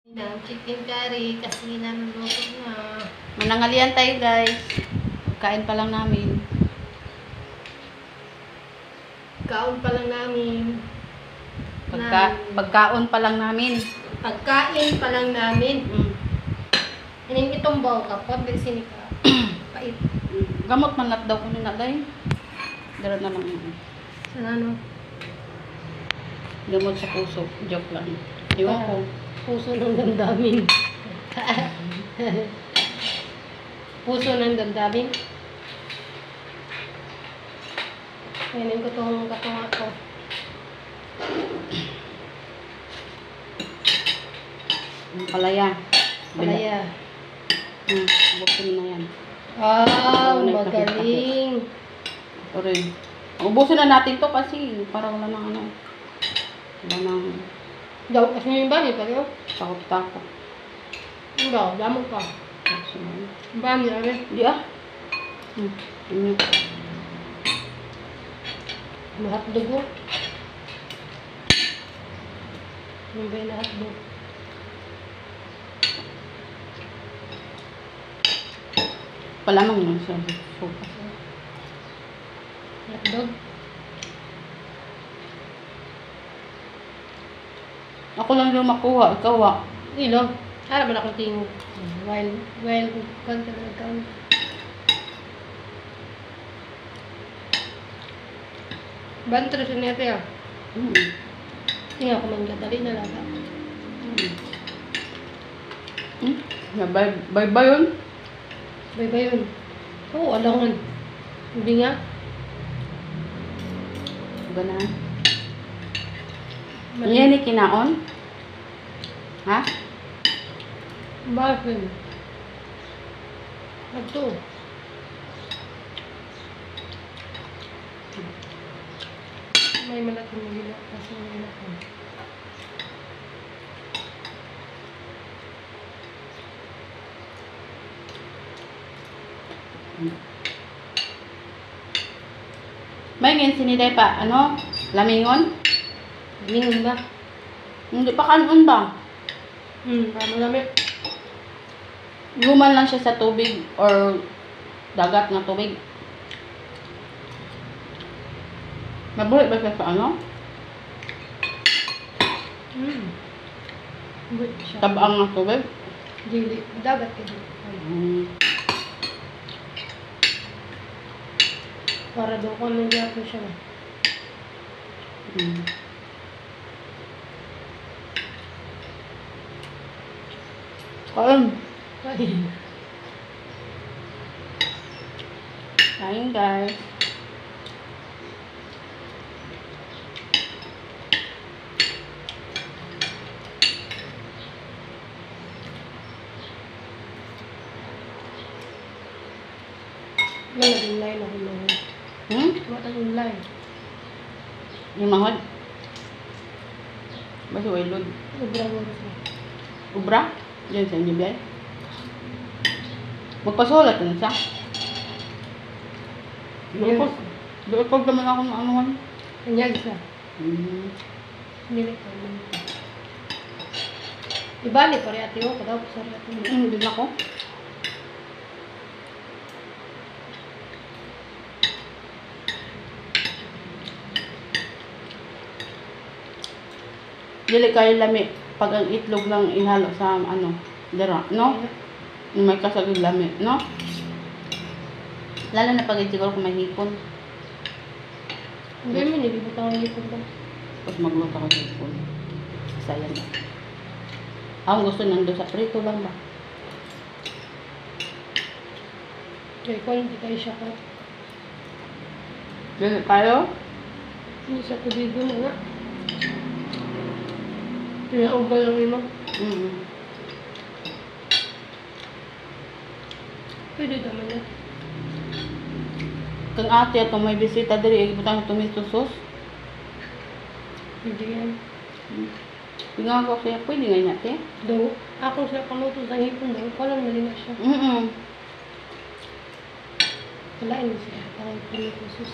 Ng chicken curry kasi naluluto na. Manangalian tayo guys. Kain pa lang namin. Kaon pa lang namin. Pagkaon pa lang namin. Pagkain pa lang namin. Ining itong baw kapot, bisin ka. Pait. Gamot man daw ko na day. Dara na lang yun. Sana ano? Gamot sa puso. Joke lang. Iwan ko. Puso ng damdamin. Puso ng damdamin. Kainin ko itong katunga ko. Palaya. Palaya. Ubusin mo na yan. Magaling. Ito rin. Ubusin na natin to kasi para wala nang ano. Wala nang Daw, kasi yung bani pa rin. takot-takot. Daw, damo pa. Bani, ano? Di ah. Ano? Mahat dugo. Yung ba yung lahat dugo? Palamang lang siya. Sopa. Hotdog? Ako lang yung makuha. Ikaw ah. Ilo. Harap na akong tingog. While kanta na nagkaon. Bantro siya nete ah. Tingnan ko man dali na laga. Bye-bye yun. Bye-bye yun. Oo, alangan. Hindi nga. Ganahan. Yan ni kinaon? Ha? Bakit? Ito. May malaking mahila kasi mahila ko. May ngayon siniday pa. Ano? Lamingon? Lingon ba? Hindi pa kanon ba? Marami. Luman lang siya sa tubig or dagat na tubig. Mabulit ba siya sa ano? Good siya. Tabang ng tubig? Dili. Dagat ka dito. Para daw ko nang diyan siya. Kain. Kain. Kain guys. May nag-inline ako naman. What ang inline? Yung mahal. Basta wailod. Ubra mo rin. Ubra? Diyan sa inyo biyay. Magpasulat na siya. Doon pag naman ako ng anuhan. Kanyag siya. Nilip ko. Iba ni pare ati mo. Kadaw ko sa ati mo. Hindi na ako. Dili kayo lami pag ang itlog lang ihalo sa ano, dira, no? Yung may kasagod lami, no? Lalo na pag siguro kung may hipon. Hindi mo nilibutang ang hipon ba? Pag magluto ko ng hipon. Sayang ba? Ang gusto nando sa prito lang ba? Kaya ko hindi kayo siya ka. Dili kayo? Hindi siya kubigo na nga. Pinaugal lang yun mo. Pwede naman na. Kung ate ato may bisita diri, ibutang tomato sauce. Pwede yan. Tingnan ko siya, pwede nga niya, te? Daw, ako siya paluto sa hipon daw. Walang mali na siya. Kalain mo siya. Parang pinito sus.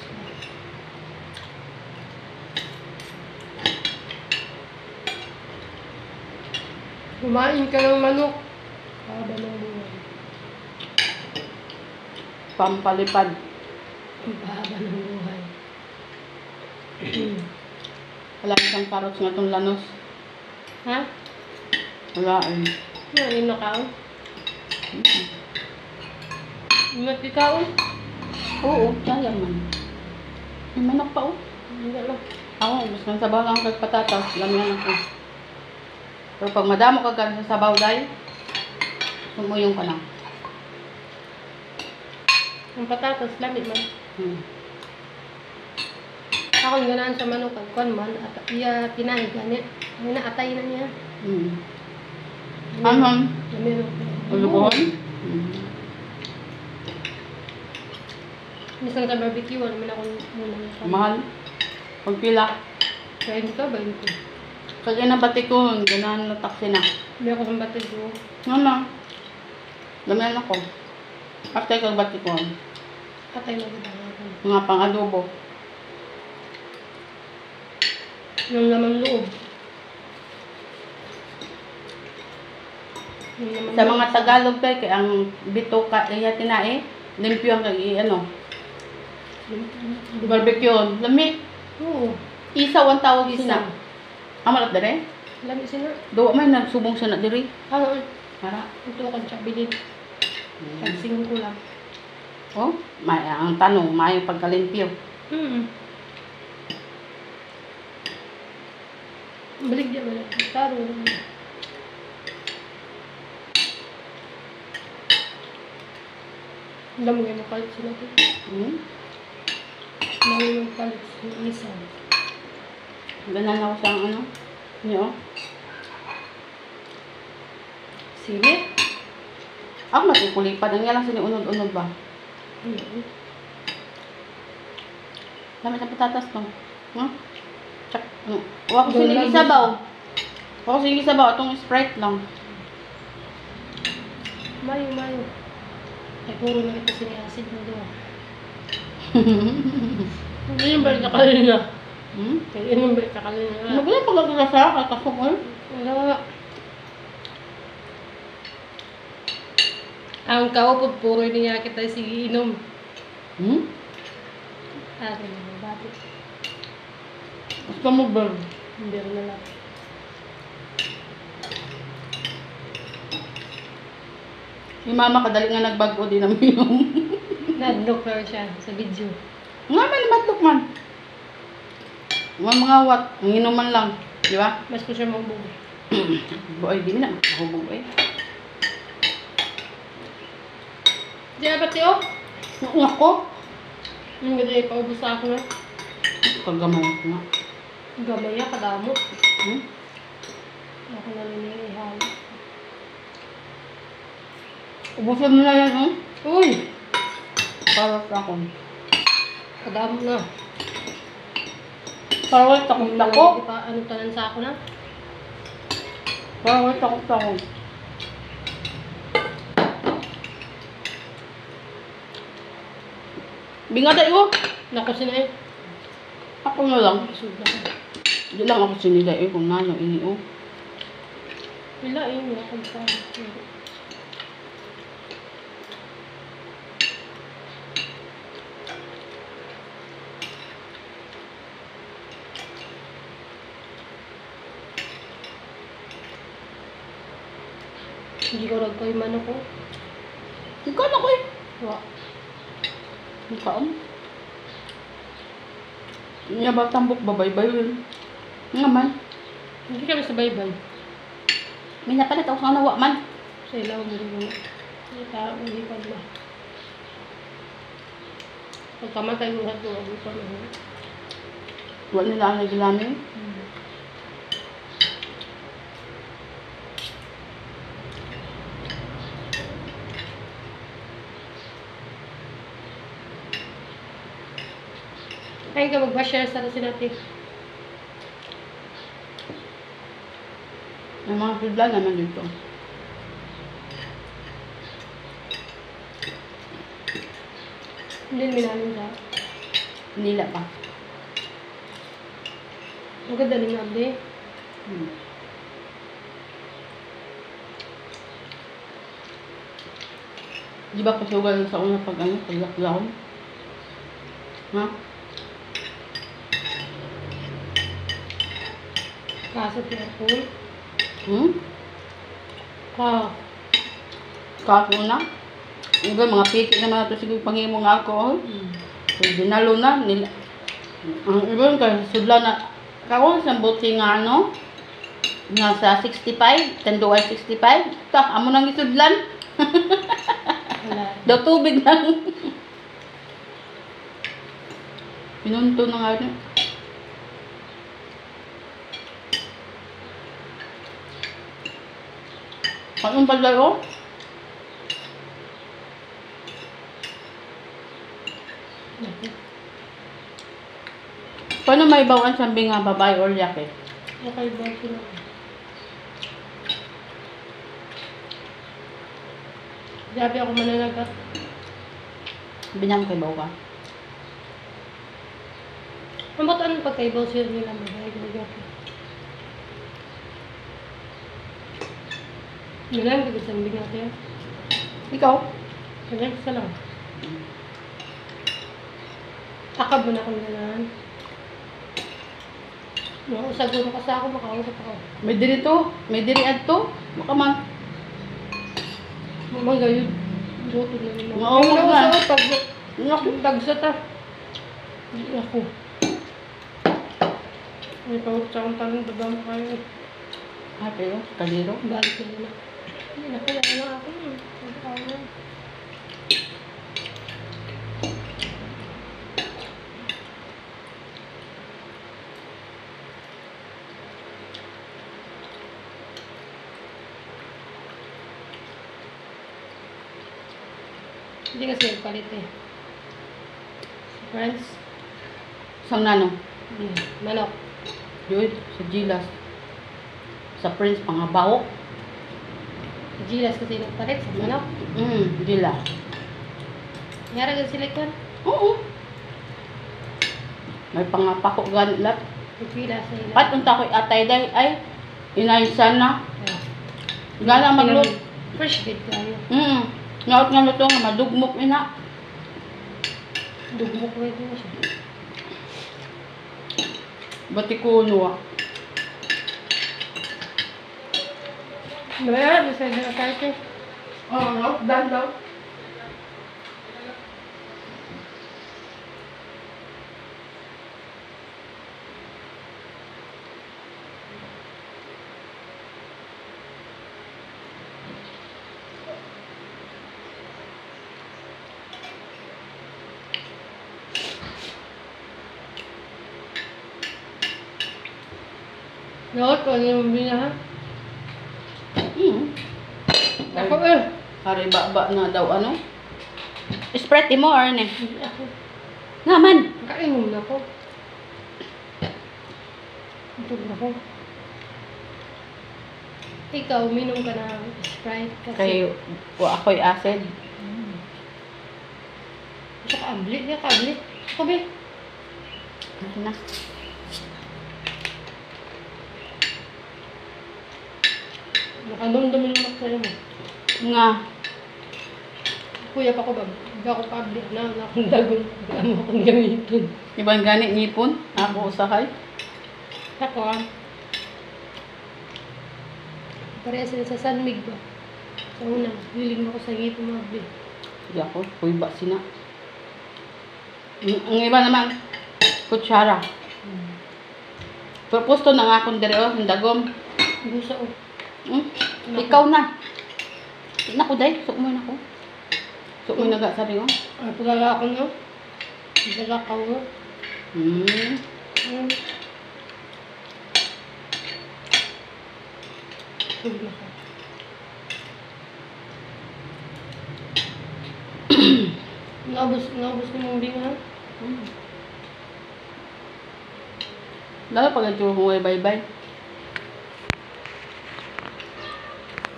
Kumain ka ng manok. Haba ng buhay. Pampalipad. Ang haba ng buhay. Wala isang carrots nga itong lanos. Ha? Wala eh. Ano na kao? Ingat ikaw? Oo, kaya man. May manok pa oh. Hindi lang. Ako, mas nang sabaw lang kag patatas. Lamihan ako. Pero pag madamo ka sa sabaw dahil, sumuyong ka lang. Ang patatas, lamit man. Ako yung ganaan sa manok, kagkuhan man, at iya tinahin ganit. May naatay na niya. Anong? Lamit. Ulubuhon? Minsan sa barbecue, ano man ako muna. Mahal. Pagpila. 20 ka, 20. Kaya nabatikon, ganahan na taksi na. Hindi ako sa batid ko. Ano? Lamihan ako. After kag batikon. Atay magandang. Mga pang-adobo. Yung laman loob. Yung laman Sa loob. mga Tagalog tayo, kaya ang bituka, iya tinae, limpyo ang kag ano. Barbecue. Lami. Oo. Isaw ang tawag Isa. sina. Amalat dere? Lamit sila. Duwa may nagsubong siya na diri. Ano? Para. Ito ako siya bilid. Pagsingin ko lang. Oh, may ang tanong, may pagkalimpyo. Balik dyan ba? Taro lang. Alam mo yung mapalit sila ito. Alam mo yung mapalit sila isa. Ganan ako sa ano. Niyo. Sige. Ako matikulipad. Ang yalang siniunod-unod ba? Lamit ang patatas to. Tsak. Huwag ko sinigi sabaw. Huwag ko sinigi sabaw. Itong Sprite lang. Mayo, mayo. Ay, puro na ito sini-acid mo doon. Hindi yung balik ka kanina. Kaya yung balik ka kanina. Maganda pagkakasa kay kasukol. Wala. Ang kaupod, puro niya kita sige inom. Akin na, bakit? Gusto mo ba? Hindi rin na lang. Si mama kadali nga nagbago din ang minom. Nag-doctor siya sa video. Nga man, matlok man. Mga wat, ang inuman lang. Di ba? Mas ko siya magbubo. Boy, di na. Mahubog eh. Diyan ba tiyo? Ako? Ang ganda ipaubos sa ako na. Kagamay ko nga. Gamay ya, kadamo. Hmm? Ako na rin yung ihalo. Ubusin mo na yan, oh. Uy! Para sa ako. Kadamo na. Para wala takot ako. Ano tanan sa ako na? Para wala takot ako. Bingada iyo. Naku sila eh. Ako na lang. Isod na ko. Di lang ako sinila eh kung nano ini oh. Wala eh, wala kong pa. Hindi ko nagkay man ako. Ikaw na ko eh. Wa. Ikaw. Nga ba tambok babay-bay yun? Nga man. Hindi kami sa baybay. May napalit ako sa nawa man. Sa ilaw mo rin muna. Hindi tao, hindi pa ba. Pagkamatay mo hato, hindi pa na. Wala nila ang nagilamin. Ayun ka mag-share sa kasi natin. May mga pibla naman dito. Hindi minamin ka. Nila pa. Ang ganda ni Abdi. Di ba kasugal sa una pag ano, pag lockdown? Ha? Kaso careful. Hmm? Ka. Kaso na? Yung mga piki naman ito siguro pangimong alcohol. So, dinalo na. Ang ibon kasi sudla na. Kako sa buti nga ano, nasa 65, tando ay 65. Ta, amo nang isudlan. Wala. Daw tubig lang. Pinunto na nga rin. Anong palaro? Paano may bawaan sabi nga babae or yake? Okay ba sila? Sabi ako mananagat. Binyam kay bawa ka. Ang ba't anong pagkaibaw sila nila mag-high mag-high? Yun lang, hindi ko sabihin natin. Ikaw? Yun lang, isa lang. Akab mo na kung gano'n. Usaguro ka sa ako, makausap ako. May diri to? May diri adto? Baka man. Mamang gayud. Luto na nila. Oo, Yung nga. nauso, pag Naku. tagsat ah. Ako. May pangurot sa akong tanong, baba mo kayo. Ah, pero kaliro. Balik na nila. Hindi na ko, wala na ako. Wala ako na. Hindi kasi nagpalit eh. Friends? Sang nano? Manok. Yun, sa Gilas. Sa Prince, pangabaho. Gilas kasi nagpalit sa manok. Gilas. Yara gan sila kan? Oo. May pangapako ganlat. Pipila sa ila. Pat unta ko'y atay day ay inaysan na. Gala maglut. Fresh bed kayo. Ngaot nga luto nga madugmok ina. Dugmok ko ito na siya. Batikuno ah. Maya, masaya na tayo eh. Oo, dan daw. Nakot ko, ano yung bina ha? Ako eh. Hari ba na daw ano? Sprite mo or ne? Hindi ako. Naman. Kainom na ko. Itog na ko. Ikaw, uminom ka ng Sprite kasi. Kay ako'y acid. Gusto ka ablit niya, kablit. Ako be. Ano na? Nakandom-dom yung maksaya mo. Nga. Kuya pa ko ba? Hindi ako kablit na. Akong dagon. Ano akong gamitin. Ibang ganit ngipon. Ako usahay. Ako ah. Pareha sila sa Sanmig ba? Sa una, hiling ako sa ngipon mga ablit. Hindi ako. Kuy ba sina? Ang iba naman. Kutsara. Propusto na nga akong dere o. Ang dagom. Gusto ko. Ikaw na. Naku day. Sukmoy na ko. Sukmoy na ga sa rin o. Ay, pagala ako no? Pagala ka no? Sige na ka. Naubos ni mong binga. Lalo pag nagturo mo ay bye-bye.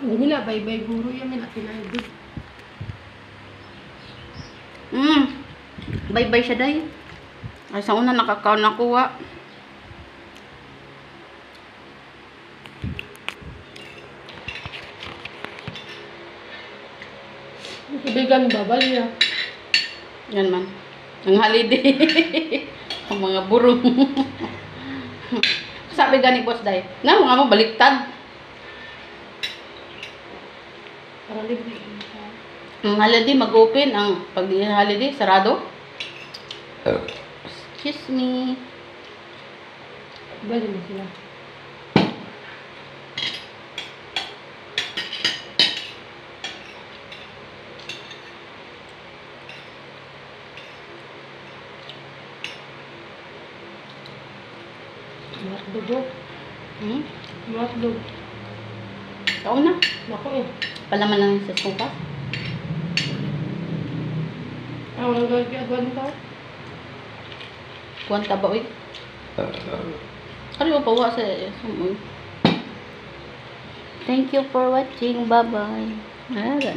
Hindi na, bye-bye guro yan. May nakinagod. Bye-bye siya day. Ay sa una nakakaon nakuha. Ibigan ba? Bali na. Yan man. Ang holiday. Ang mga burong. Sabi gani boss day, na mga mo baliktad. Para libre. Ang holiday mag-open, ang pag di holiday sarado. Excuse me. Bali na sila. Matdog. Matdog. Kao na. Nako eh. Palaman lang sa sopa. Ang nagagawin ka? Kuwanta ba uy? Ano mo pawa sa sumoy? Thank you for watching. Bye-bye. Ah, na.